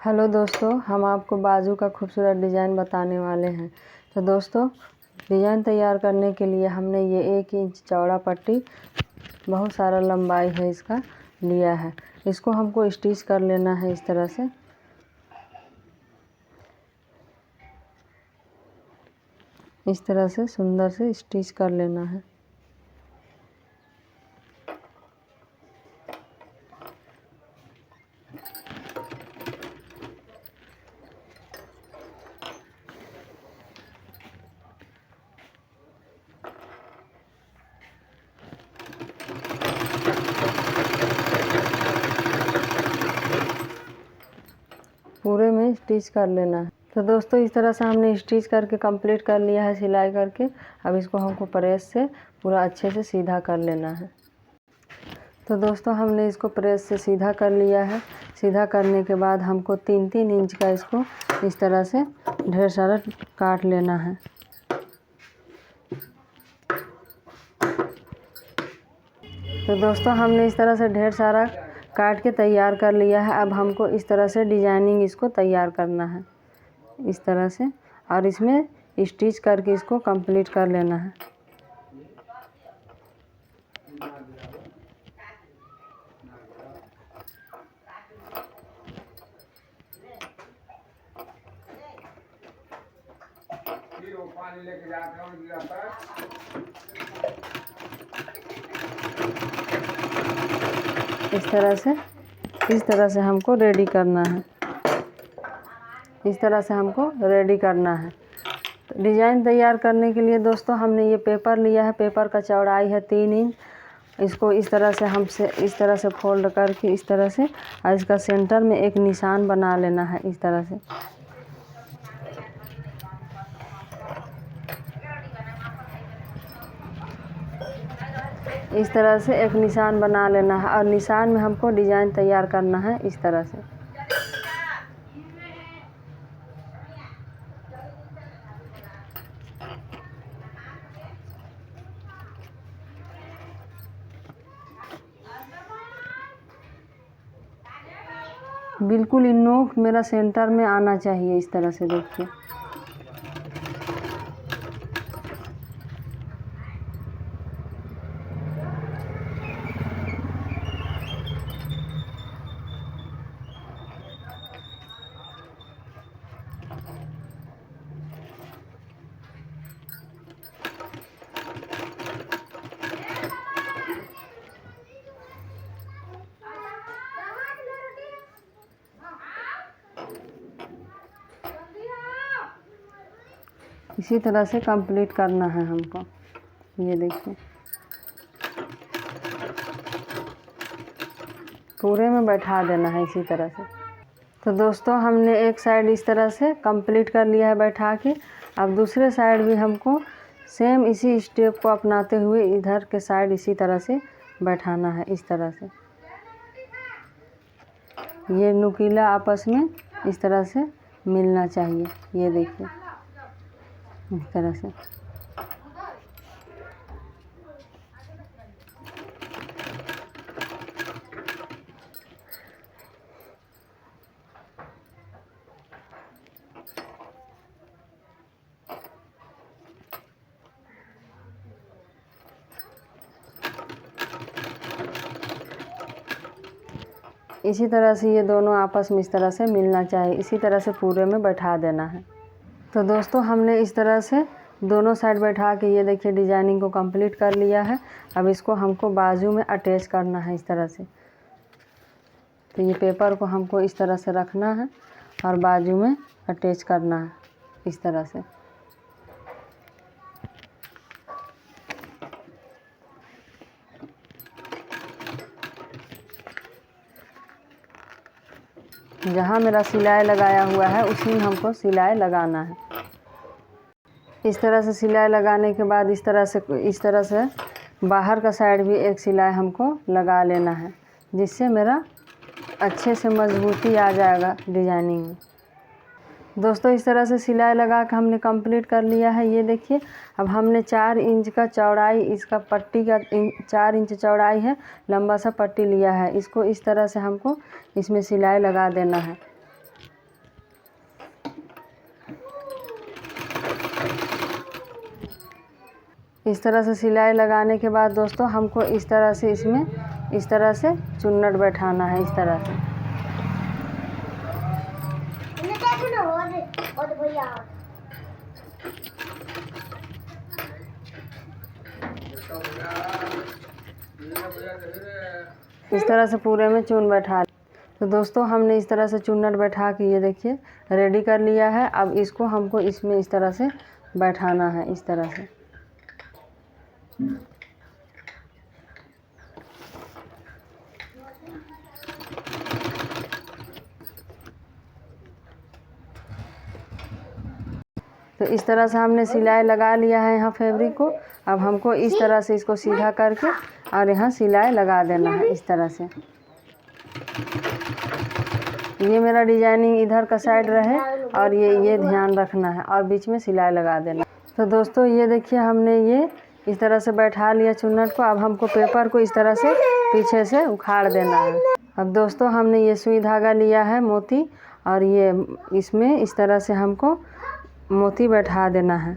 Hello दोस्तों, हम आपको बाजू का खूबसूरत डिज़ाइन बताने वाले हैं। तो दोस्तों, डिज़ाइन तैयार करने के लिए हमने ये 1 इंच चौड़ा पट्टी, बहुत सारा लंबाई है इसका, लिया है। इसको हमको स्टिच कर लेना है इस तरह से। इस तरह से सुंदर से स्टिच कर लेना है। पूरे में स्टिच कर लेना है। तो दोस्तों, इस तरह से हमने स्टिच करके कंप्लीट कर लिया है सिलाई करके। अब इसको हमको प्रेस से पूरा अच्छे से सीधा कर लेना है। तो दोस्तों, हमने इसको प्रेस से सीधा कर लिया है। सीधा करने के बाद हमको 3-3 इंच का इसको इस तरह से ढेर सारा काट लेना है। तो दोस्तों, हमने इस तरह से ढेर सारा काट के तैयार कर लिया है। अब हमको इस तरह से डिजाइनिंग इसको तैयार करना है, इस तरह से, और इसमें स्टिच करके इसको कंप्लीट कर लेना है। इस तरह से हमको रेडी करना है। इस तरह से हमको रेडी करना है। तो डिज़ाइन तैयार करने के लिए दोस्तों, हमने ये पेपर लिया है। पेपर का चौड़ाई है 3 इंच। इसको इस तरह से फोल्ड करके इस तरह से, और इसका सेंटर में एक निशान बना लेना है इस तरह से। इस तरह से एक निशान बना लेना है, और निशान में हमको डिज़ाइन तैयार करना है इस तरह से। बिल्कुल इन नोक मेरा सेंटर में आना चाहिए, इस तरह से देखिए। इसी तरह से कंप्लीट करना है हमको। ये देखिए, पूरे में बैठा देना है इसी तरह से। तो दोस्तों, हमने एक साइड इस तरह से कंप्लीट कर लिया है बैठा के। अब दूसरे साइड भी हमको सेम इसी स्टेप को अपनाते हुए इधर के साइड इसी तरह से बैठाना है, इस तरह से। ये नुकीला आपस में इस तरह से मिलना चाहिए। ये देखिए, इस तरह से। इसी तरह से ये दोनों आपस में इस तरह से मिलना चाहिए। इसी तरह से पूरे में बैठा देना है। तो दोस्तों, हमने इस तरह से दोनों साइड बैठा के ये देखिए डिजाइनिंग को कंप्लीट कर लिया है। अब इसको हमको बाजू में अटैच करना है इस तरह से। तो ये पेपर को हमको इस तरह से रखना है और बाजू में अटैच करना है इस तरह से। जहाँ मेरा सिलाई लगाया हुआ है उसी में हमको सिलाई लगाना है। इस तरह से सिलाई लगाने के बाद इस तरह से बाहर का साइड भी एक सिलाई हमको लगा लेना है, जिससे मेरा अच्छे से मजबूती आ जाएगा डिजाइनिंग में। दोस्तों, इस तरह से सिलाई लगा के हमने कंप्लीट कर लिया है। ये देखिए, अब हमने 4 इंच का चौड़ाई, इसका पट्टी का 4 इंच चौड़ाई है, लंबा सा पट्टी लिया है। इसको इस तरह से हमको इसमें सिलाई लगा देना है। इस तरह से सिलाई लगाने के बाद दोस्तों हमको इस तरह से इसमें इस तरह से चुन्नट बैठाना है, इस तरह से। इस तरह से पूरे में चुन बैठा। तो दोस्तों हमने इस तरह से चुन्नट बैठा के ये देखिए रेडी कर लिया है। अब इसको हमको इसमें इस तरह से बैठाना है, इस तरह से। तो इस तरह से हमने सिलाई लगा लिया है यहाँ फैब्रिक को। अब हमको इस तरह से इसको सीधा करके और यहाँ सिलाई लगा देना है, इस तरह से। ये मेरा डिजाइनिंग इधर का साइड रहे और ये ध्यान रखना है और बीच में सिलाई लगा देना। तो दोस्तों ये देखिए हमने ये इस तरह से बैठा लिया चुन्नट को। अब हमको पेपर को इस तरह से पीछे से उखाड़ देना है। अब दोस्तों हमने ये सुई धागा लिया है मोती, और ये इसमें इस तरह से हमको मोती बैठा देना है।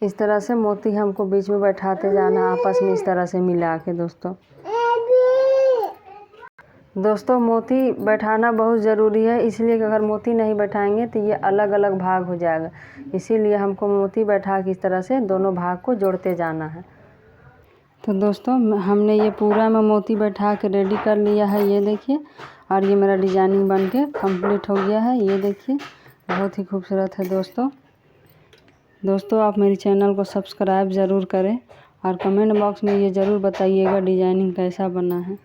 इस तरह से मोती हमको बीच में बैठाते जाना आपस में, इस तरह से मिला के। दोस्तों मोती बैठाना बहुत ज़रूरी है, इसलिए कि अगर मोती नहीं बैठाएंगे तो ये अलग अलग भाग हो जाएगा। इसीलिए हमको मोती बैठा के इस तरह से दोनों भाग को जोड़ते जाना है। तो दोस्तों हमने ये पूरा में मोती बैठा के रेडी कर लिया है, ये देखिए। और ये मेरा डिजाइनिंग बन के कम्प्लीट हो गया है, ये देखिए। बहुत ही खूबसूरत है दोस्तों आप मेरी चैनल को सब्सक्राइब ज़रूर करें और कमेंट बॉक्स में ये ज़रूर बताइएगा डिजाइनिंग कैसा बना है।